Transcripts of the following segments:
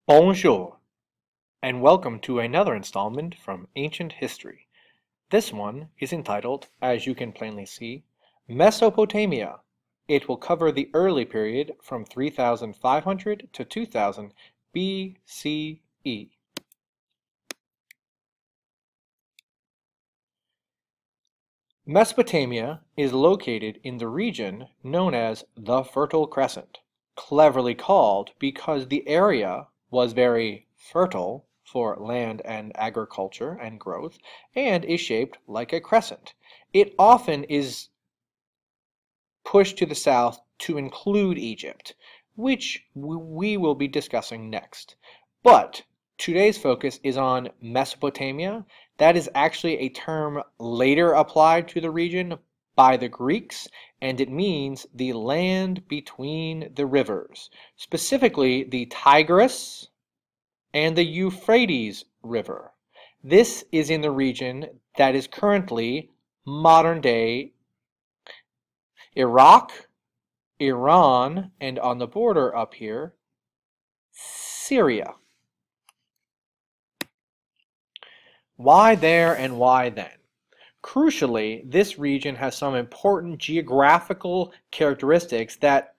Bonjour, and welcome to another installment from Ancient History. This one is entitled, as you can plainly see, Mesopotamia. It will cover the early period from 3500 to 2000 BCE. Mesopotamia is located in the region known as the Fertile Crescent, cleverly called because the area was very fertile for land and agriculture and growth, and is shaped like a crescent. It often is pushed to the south to include Egypt, which we will be discussing next. But today's focus is on Mesopotamia. That is actually a term later applied to the region by the Greeks, and it means the land between the rivers, specifically the Tigris and the Euphrates River. This is in the region that is currently modern-day Iraq, Iran, and on the border up here, Syria. Why there and why then? Crucially, this region has some important geographical characteristics that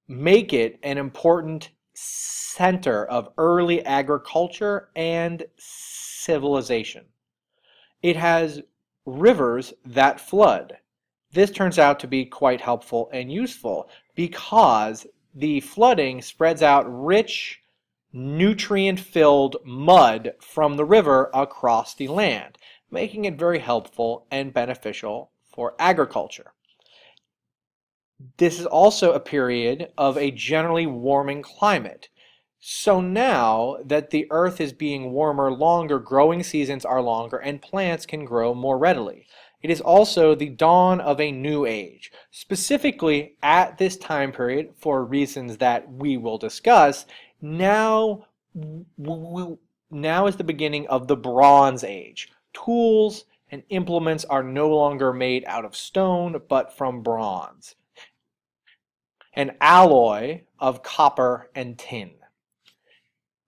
make it an important center of early agriculture and civilization. It has rivers that flood. This turns out to be quite helpful and useful because the flooding spreads out rich, nutrient-filled mud from the river across the land, making it very helpful and beneficial for agriculture. This is also a period of a generally warming climate. So now that the earth is being warmer longer, growing seasons are longer and plants can grow more readily. It is also the dawn of a new age. Specifically at this time period, for reasons that we will discuss, now is the beginning of the Bronze Age. Tools and implements are no longer made out of stone, but from bronze, an alloy of copper and tin.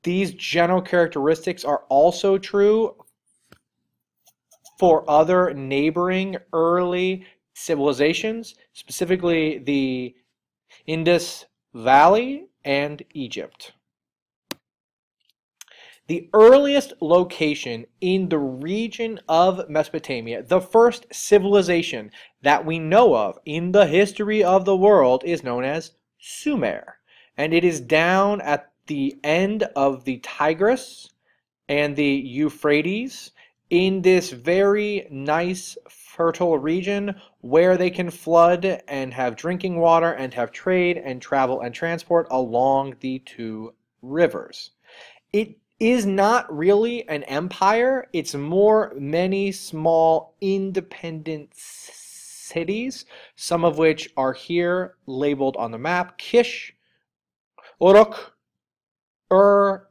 These general characteristics are also true for other neighboring early civilizations, specifically the Indus Valley and Egypt. The earliest location in the region of Mesopotamia, the first civilization that we know of in the history of the world, is known as Sumer, and it is down at the end of the Tigris and the Euphrates in this very nice fertile region where they can flood and have drinking water and have trade and travel and transport along the two rivers. It is not really an empire. It's more many small independent cities, some of which are here labeled on the map: Kish, Uruk,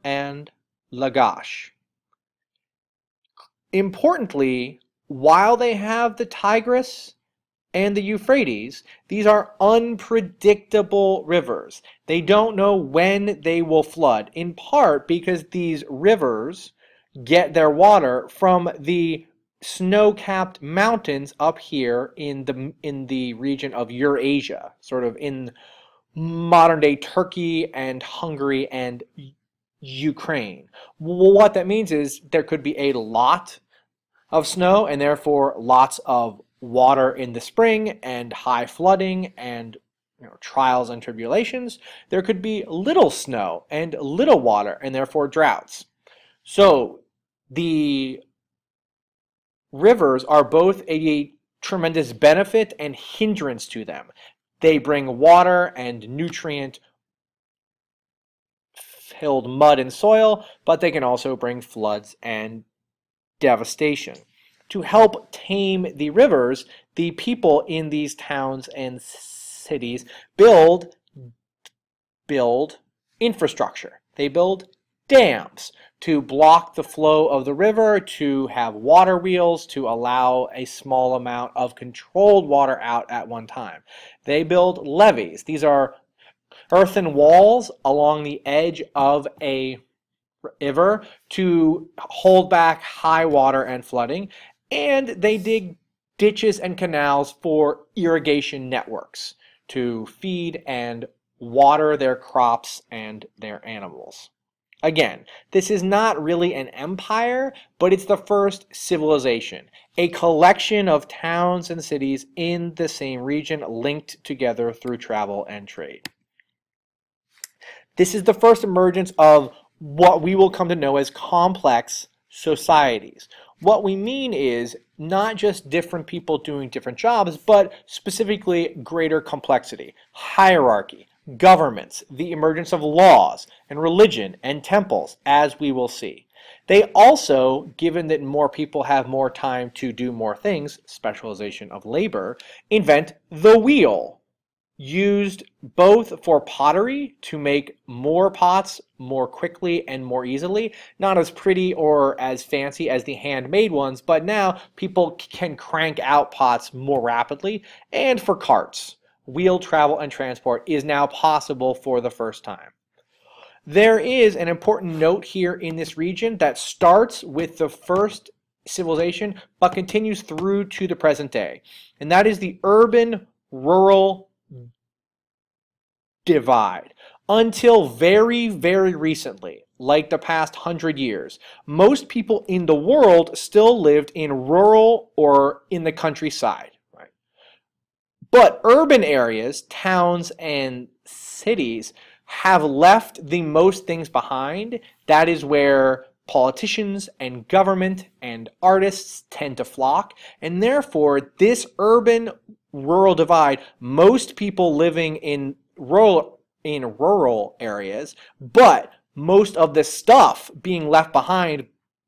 and Lagash. Importantly, while they have the Tigris and the Euphrates, these are unpredictable rivers. They don't know when they will flood, in part because these rivers get their water from the snow-capped mountains up here in the region of Eurasia, sort of in modern-day Turkey and Hungary and Ukraine. What that means is there could be a lot of snow and therefore lots of water in the spring and high flooding and trials and tribulations. There could be little snow and little water and therefore droughts. So the rivers are both a tremendous benefit and hindrance to them. They bring water and nutrient-filled mud and soil, but they can also bring floods and devastation. To help tame the rivers, the people in these towns and cities build infrastructure. They build dams to block the flow of the river, to have water wheels, to allow a small amount of controlled water out at one time. They build levees. These are earthen walls along the edge of a river to hold back high water and flooding, and they dig ditches and canals for irrigation networks to feed and water their crops and their animals. Again, this is not really an empire, but it's the first civilization, a collection of towns and cities in the same region linked together through travel and trade. This is the first emergence of what we will come to know as complex societies. What we mean is not just different people doing different jobs, but specifically greater complexity, hierarchy, governments, the emergence of laws and religion and temples, as we will see. They also, given that more people have more time to do more things, specialization of labor, invent the wheel, used both for pottery to make more pots more quickly and more easily, not as pretty or as fancy as the handmade ones, but now people can crank out pots more rapidly, and for carts. Wheel travel and transport is now possible for the first time. There is an important note here in this region that starts with the first civilization but continues through to the present day, and that is the urban-rural divide. Until very, very recently, like the past 100 years, most people in the world still lived in rural or in the countryside. But urban areas, towns, and cities have left the most things behind. That is where politicians and government and artists tend to flock. And therefore, this urban-rural divide, most people living in rural areas, but most of the stuff being left behind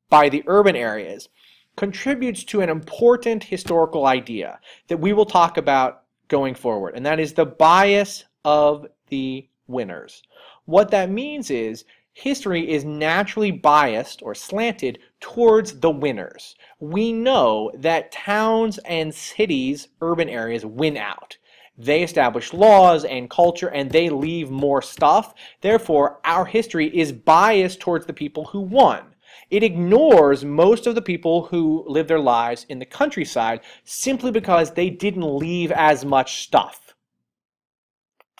by the urban areas, contributes to an important historical idea that we will talk about going forward, and that is the bias of the winners. What that means is history is naturally biased or slanted towards the winners. We know that towns and cities, urban areas, win out. They establish laws and culture, and they leave more stuff. Therefore, our history is biased towards the people who won. It ignores most of the people who live their lives in the countryside simply because they didn't leave as much stuff.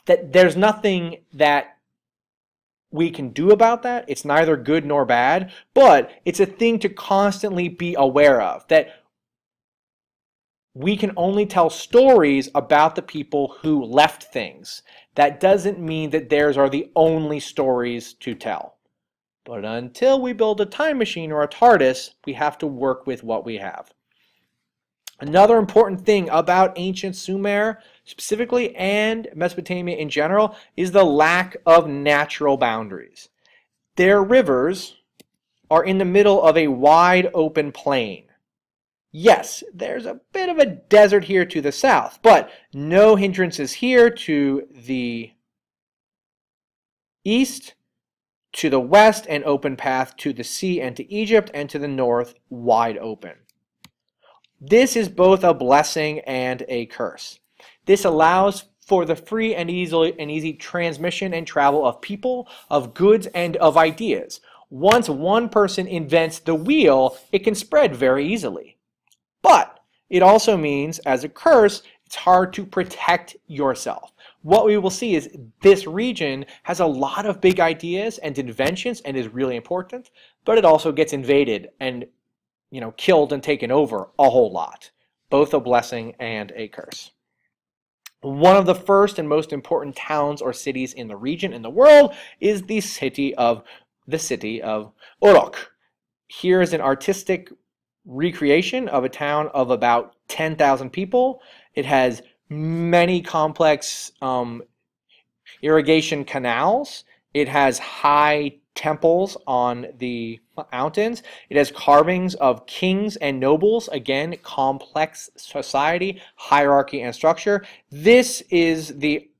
That there's nothing that we can do about that. It's neither good nor bad, but it's a thing to constantly be aware of, that we can only tell stories about the people who left things. That doesn't mean that theirs are the only stories to tell. But until we build a time machine or a TARDIS, we have to work with what we have. Another important thing about ancient Sumer specifically and Mesopotamia in general is the lack of natural boundaries. Their rivers are in the middle of a wide open plain. Yes, there's a bit of a desert here to the south, but no hindrances here to the east, to the west, an open path to the sea and to Egypt, and to the north, wide open. This is both a blessing and a curse. This allows for the free and easy transmission and travel of people, of goods, and of ideas. Once one person invents the wheel, it can spread very easily. But it also means, as a curse, it's hard to protect yourself. What we will see is this region has a lot of big ideas and inventions and is really important, but it also gets invaded and, killed and taken over a whole lot. Both a blessing and a curse. One of the first and most important towns or cities in the region, in the world, is the city of Uruk. Here is an artistic recreation of a town of about 10,000 people. It has many complex irrigation canals. It has high temples on the mountains. It has carvings of kings and nobles. Again, complex society, hierarchy, and structure. This is the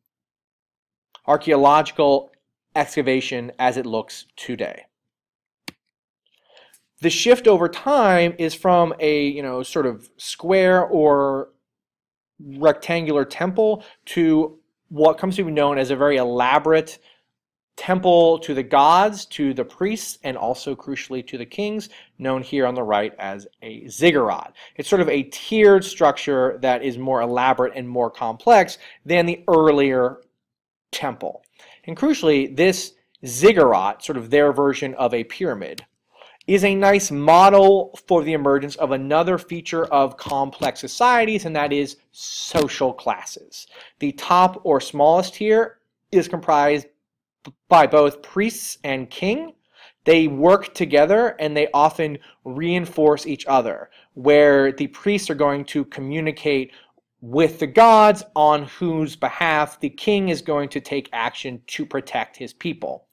archaeological excavation as it looks today. The shift over time is from a sort of square or rectangular temple to what comes to be known as a very elaborate temple to the gods, to the priests, and also crucially to the kings, known here on the right as a ziggurat. It's sort of a tiered structure that is more elaborate and more complex than the earlier temple. And crucially, this ziggurat, sort of their version of a pyramid, is a nice model for the emergence of another feature of complex societies, and that is social classes. The top or smallest here is comprised by both priests and king. They work together and they often reinforce each other, where the priests are going to communicate with the gods on whose behalf the king is going to take action to protect his people.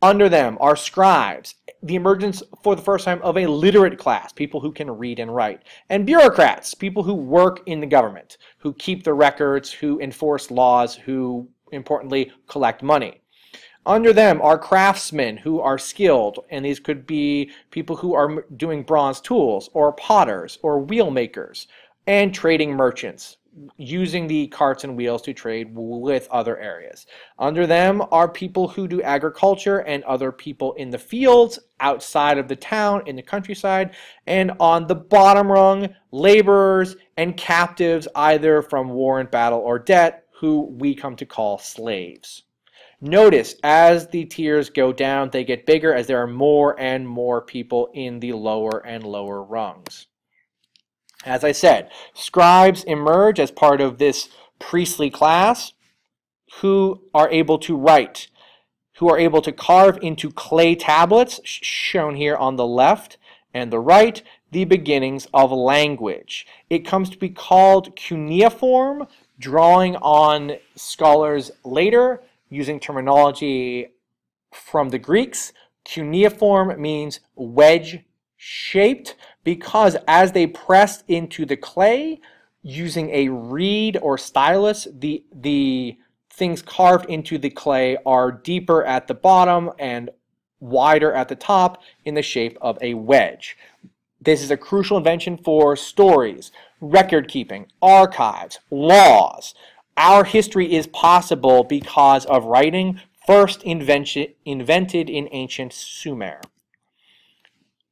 Under them are scribes, the emergence for the first time of a literate class, people who can read and write, and bureaucrats, people who work in the government, who keep the records, who enforce laws, who, importantly, collect money. Under them are craftsmen who are skilled, and these could be people who are doing bronze tools, or potters, or wheel makers, and trading merchants, using the carts and wheels to trade with other areas. Under them are people who do agriculture and other people in the fields, outside of the town, in the countryside, and on the bottom rung, laborers and captives, either from war and battle or debt, who we come to call slaves. Notice as the tiers go down, they get bigger as there are more and more people in the lower and lower rungs. As I said, scribes emerge as part of this priestly class who are able to write, who are able to carve into clay tablets, shown here on the left and the right, the beginnings of language. It comes to be called cuneiform, drawing on scholars later, using terminology from the Greeks. Cuneiform means wedge-shaped because as they pressed into the clay, using a reed or stylus, the things carved into the clay are deeper at the bottom and wider at the top in the shape of a wedge. This is a crucial invention for stories, record keeping, archives, laws. Our history is possible because of writing, first invented in ancient Sumer.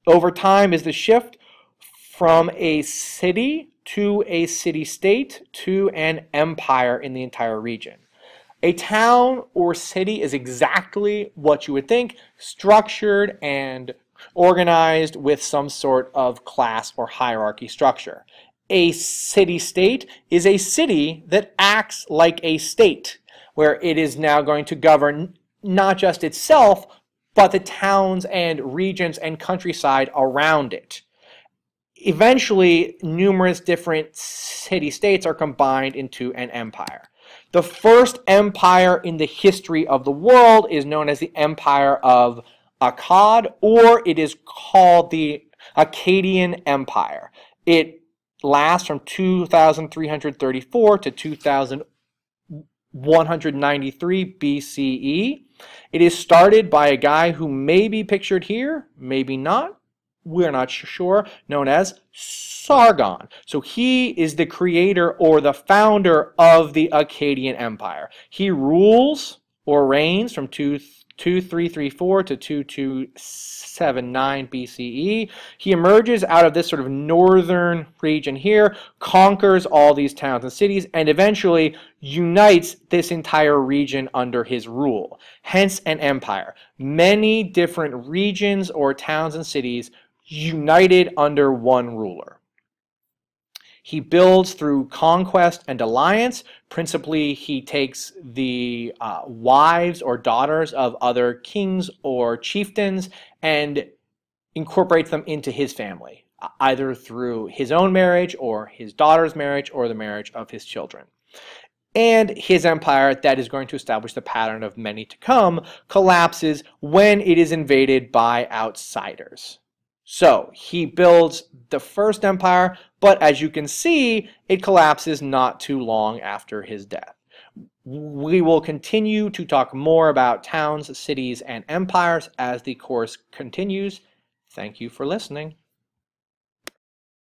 Over time is the shift from a city to a city-state to an empire in the entire region. A town or city is exactly what you would think, structured and organized with some sort of class or hierarchy structure. A city-state is a city that acts like a state, where it is now going to govern not just itself, but the towns and regions and countryside around it. Eventually, numerous different city-states are combined into an empire. The first empire in the history of the world is known as the Empire of Akkad, or it is called the Akkadian Empire. It lasts from 2334 to 2193 BCE. It is started by a guy who may be pictured here, maybe not, we're not sure, known as Sargon. So he is the creator or the founder of the Akkadian Empire. He rules or reigns from 2334 to 2279 BCE. He emerges out of this sort of northern region here, conquers all these towns and cities, and eventually unites this entire region under his rule. Hence an empire. Many different regions or towns and cities united under one ruler. He builds through conquest and alliance. Principally, he takes the wives or daughters of other kings or chieftains and incorporates them into his family, either through his own marriage or his daughter's marriage or the marriage of his children. And his empire, that is going to establish the pattern of many to come, collapses when it is invaded by outsiders. So he builds the first empire, but as you can see, it collapses not too long after his death. We will continue to talk more about towns, cities, and empires as the course continues. Thank you for listening.